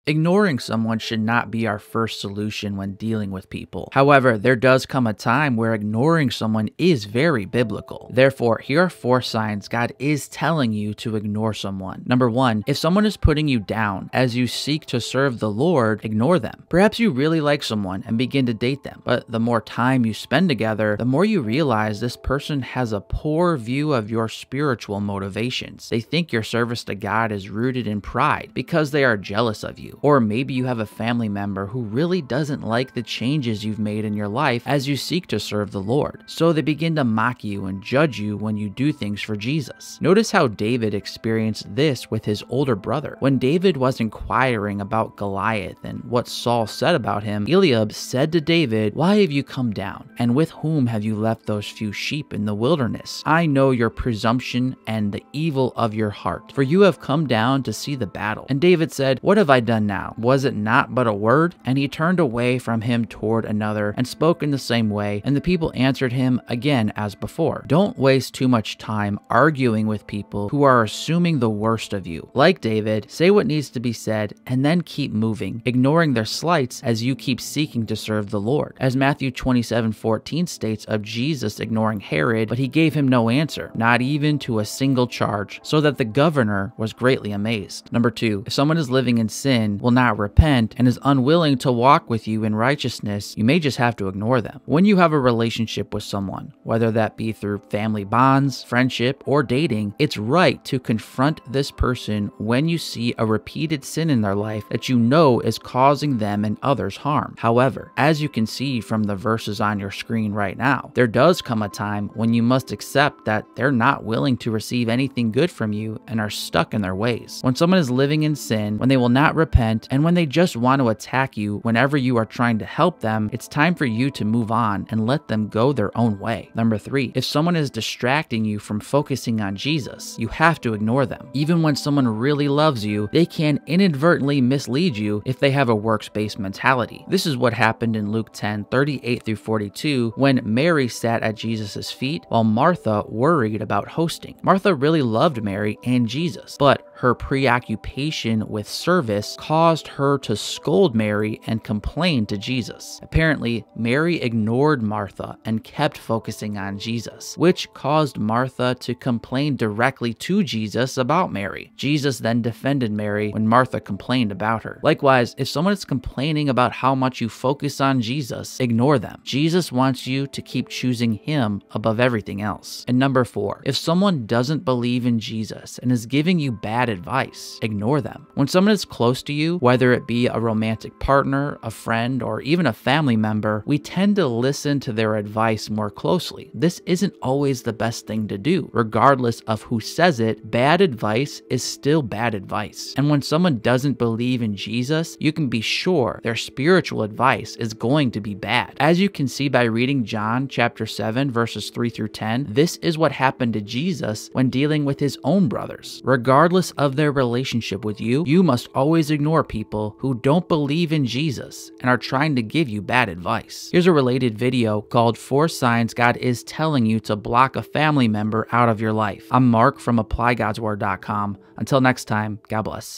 Ignoring someone should not be our first solution when dealing with people. However, there does come a time where ignoring someone is very biblical. Therefore, here are 4 signs God is telling you to ignore someone. Number 1, if someone is putting you down as you seek to serve the Lord, ignore them. Perhaps you really like someone and begin to date them, but the more time you spend together, the more you realize this person has a poor view of your spiritual motivations. They think your service to God is rooted in pride because they are jealous of you. Or maybe you have a family member who really doesn't like the changes you've made in your life as you seek to serve the Lord. So they begin to mock you and judge you when you do things for Jesus. Notice how David experienced this with his older brother. When David was inquiring about Goliath and what Saul said about him, Eliab said to David, "Why have you come down? And with whom have you left those few sheep in the wilderness? I know your presumption and the evil of your heart, for you have come down to see the battle." And David said, "What have I done now? Was it not but a word?" And he turned away from him toward another and spoke in the same way, and the people answered him again as before. Don't waste too much time arguing with people who are assuming the worst of you. Like David, say what needs to be said and then keep moving, ignoring their slights as you keep seeking to serve the Lord. As Matthew 27:14 states of Jesus ignoring Herod, but he gave him no answer, not even to a single charge, so that the governor was greatly amazed. Number 2, if someone is living in sin, will not repent, and is unwilling to walk with you in righteousness, you may just have to ignore them. When you have a relationship with someone, whether that be through family bonds, friendship, or dating, it's right to confront this person when you see a repeated sin in their life that you know is causing them and others harm. However, as you can see from the verses on your screen right now, there does come a time when you must accept that they're not willing to receive anything good from you and are stuck in their ways. When someone is living in sin, when they will not repent, and when they just want to attack you whenever you are trying to help them, it's time for you to move on and let them go their own way. Number 3, if someone is distracting you from focusing on Jesus, you have to ignore them. Even when someone really loves you, they can inadvertently mislead you if they have a works-based mentality. This is what happened in Luke 10:38-42 when Mary sat at Jesus' feet while Martha worried about hosting. Martha really loved Mary and Jesus, but her preoccupation with service caused her to scold Mary and complain to Jesus. Apparently, Mary ignored Martha and kept focusing on Jesus, which caused Martha to complain directly to Jesus about Mary. Jesus then defended Mary when Martha complained about her. Likewise, if someone is complaining about how much you focus on Jesus, ignore them. Jesus wants you to keep choosing him above everything else. And number 4, if someone doesn't believe in Jesus and is giving you bad advice, ignore them. When someone is close to you, whether it be a romantic partner, a friend, or even a family member, we tend to listen to their advice more closely. This isn't always the best thing to do. Regardless of who says it, bad advice is still bad advice. And when someone doesn't believe in Jesus, you can be sure their spiritual advice is going to be bad. As you can see by reading John chapter 7 verses 3-10, this is what happened to Jesus when dealing with his own brothers. Regardless of their relationship with you, you must always ignore people who don't believe in Jesus and are trying to give you bad advice. Here's a related video called 4 Signs God is Telling You to Block a Family Member Out of Your Life. I'm Mark from ApplyGodsWord.com. Until next time, God bless.